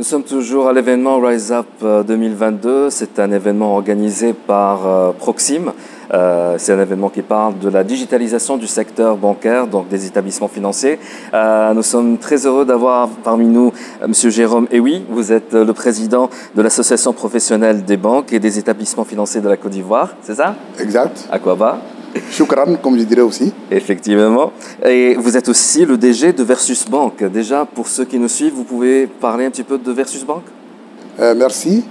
Nous sommes toujours à l'événement Rise Up 2022. C'est un événement organisé par Proxim. C'est un événement qui parle de la digitalisation du secteur bancaire, donc des établissements financiers. Nous sommes très heureux d'avoir parmi nous M. Jérôme Ewi. Vous êtes le président de l'Association professionnelle des banques et des établissements financiers de la Côte d'Ivoire, c'est ça? Exact. Aqaba. Shukran, comme je dirais aussi. Effectivement. Et vous êtes aussi le DG de Versus Bank. Déjà, pour ceux qui nous suivent, vous pouvez parler un petit peu de Versus Bank? Merci.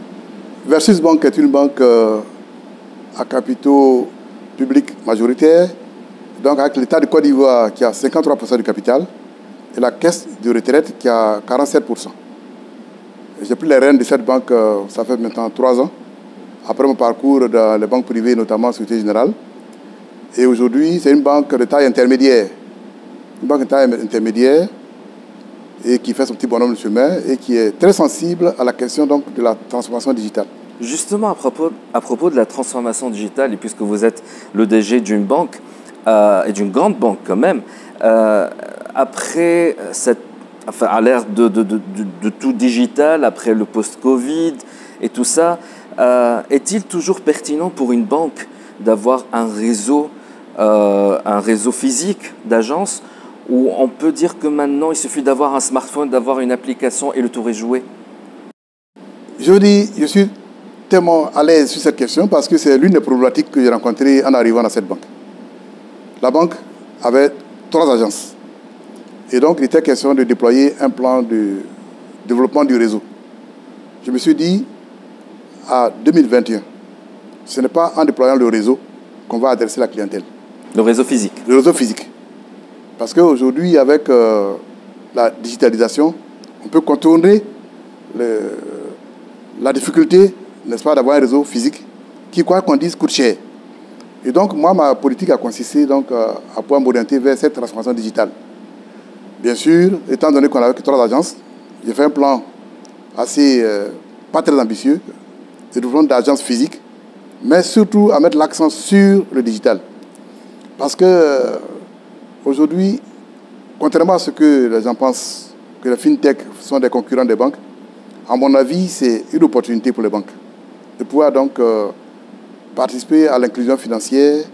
Versus Bank est une banque à capitaux publics majoritaires, donc avec l'État de Côte d'Ivoire qui a 53% du capital et la caisse de retraite qui a 47%. J'ai pris les rênes de cette banque, ça fait maintenant 3 ans, après mon parcours dans les banques privées, notamment Société Générale. Et aujourd'hui, c'est une banque de taille intermédiaire. Une banque de taille intermédiaire et qui fait son petit bonhomme de chemin et qui est très sensible à la question donc, de la transformation digitale. Justement, à propos de la transformation digitale, et puisque vous êtes le DG d'une banque, et d'une grande banque quand même, après à l'ère de tout digital, après le post-Covid et tout ça, est-il toujours pertinent pour une banque d'avoir un réseau physique d'agences où on peut dire que maintenant il suffit d'avoir un smartphone, d'avoir une application et le tour est joué? Je suis tellement à l'aise sur cette question parce que c'est l'une des problématiques que j'ai rencontrées en arrivant dans cette banque. La banque avait 3 agences et donc il était question de déployer un plan de développement du réseau. Je me suis dit, à 2021, ce n'est pas en déployant le réseau qu'on va adresser la clientèle. Le réseau physique. Le réseau physique. Parce qu'aujourd'hui, avec la digitalisation, on peut contourner la difficulté, n'est-ce pas, d'avoir un réseau physique qui, quoi qu'on dise, coûte cher. Et donc, moi, ma politique a consisté donc, à pouvoir m'orienter vers cette transformation digitale. Bien sûr, étant donné qu'on avait que 3 agences, j'ai fait un plan assez, pas très ambitieux, de développement d'agences physiques, mais surtout à mettre l'accent sur le digital. Parce que aujourd'hui, contrairement à ce que les gens pensent, que les fintech sont des concurrents des banques, à mon avis, c'est une opportunité pour les banques de pouvoir donc participer à l'inclusion financière,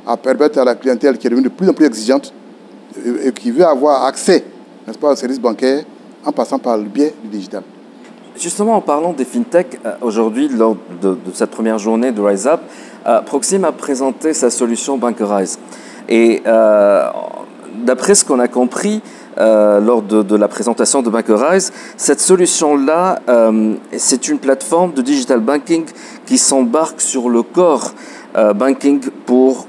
à permettre à la clientèle qui est devenue de plus en plus exigeante et qui veut avoir accès, n'est-ce pas, aux services bancaires en passant par le biais du digital. Justement, en parlant des fintech, aujourd'hui, lors de cette première journée de Rise Up, Proxim a présenté sa solution Bankerize. Et d'après ce qu'on a compris lors de la présentation de Bankerize, cette solution-là, c'est une plateforme de digital banking qui s'embarque sur le core banking pour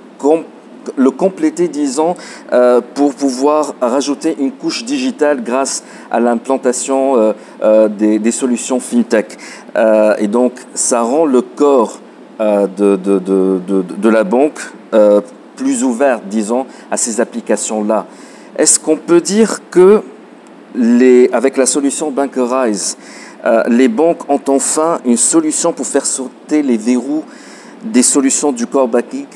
le compléter, disons, pour pouvoir rajouter une couche digitale grâce à l'implantation des solutions fintech. Et donc, ça rend le corps de la banque plus ouvert, disons, à ces applications-là. Est-ce qu'on peut dire que, avec la solution Bankerize, les banques ont enfin une solution pour faire sauter les verrous des solutions du core banking?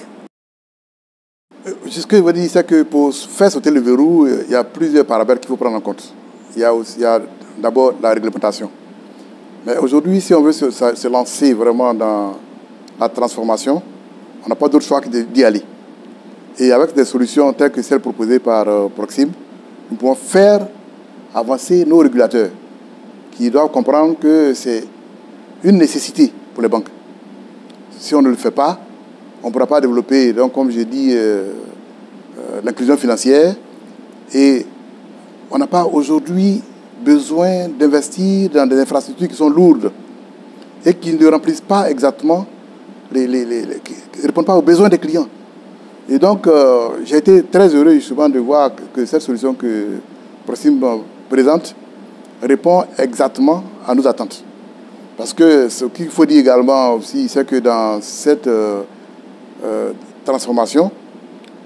Ce que je veux dire, c'est que pour faire sauter le verrou, il y a plusieurs paramètres qu'il faut prendre en compte. Il y a d'abord la réglementation. Mais aujourd'hui, si on veut se lancer vraiment dans la transformation, on n'a pas d'autre choix que d'y aller. Et avec des solutions telles que celles proposées par Proxim, nous pouvons faire avancer nos régulateurs qui doivent comprendre que c'est une nécessité pour les banques. Si on ne le fait pas, on ne pourra pas développer, donc, comme j'ai dit, l'inclusion financière. Et on n'a pas aujourd'hui besoin d'investir dans des infrastructures qui sont lourdes et qui ne remplissent pas exactement, qui ne répondent pas aux besoins des clients. Et donc, j'ai été très heureux justement de voir que cette solution que Proxim présente répond exactement à nos attentes. Parce que ce qu'il faut dire également aussi, c'est que dans cette transformation,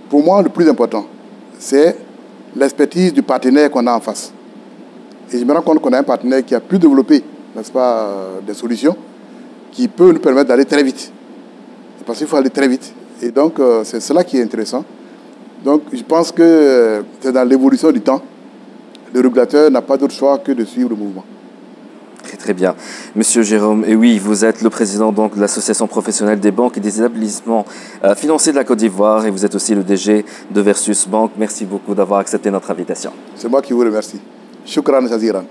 pour moi, le plus important, c'est l'expertise du partenaire qu'on a en face. Et je me rends compte qu'on a un partenaire qui a pu développer, n'est-ce pas, des solutions qui peuvent nous permettre d'aller très vite. Parce qu'il faut aller très vite. Et donc, c'est cela qui est intéressant. Donc, je pense que c'est dans l'évolution du temps. Le régulateur n'a pas d'autre choix que de suivre le mouvement. Très, très Très bien. Monsieur Jérôme, et oui, vous êtes le président donc, de l'Association professionnelle des banques et des établissements financiers de la Côte d'Ivoire et vous êtes aussi le DG de Versus Bank. Merci beaucoup d'avoir accepté notre invitation. C'est moi qui vous remercie. Shukran Jaziran.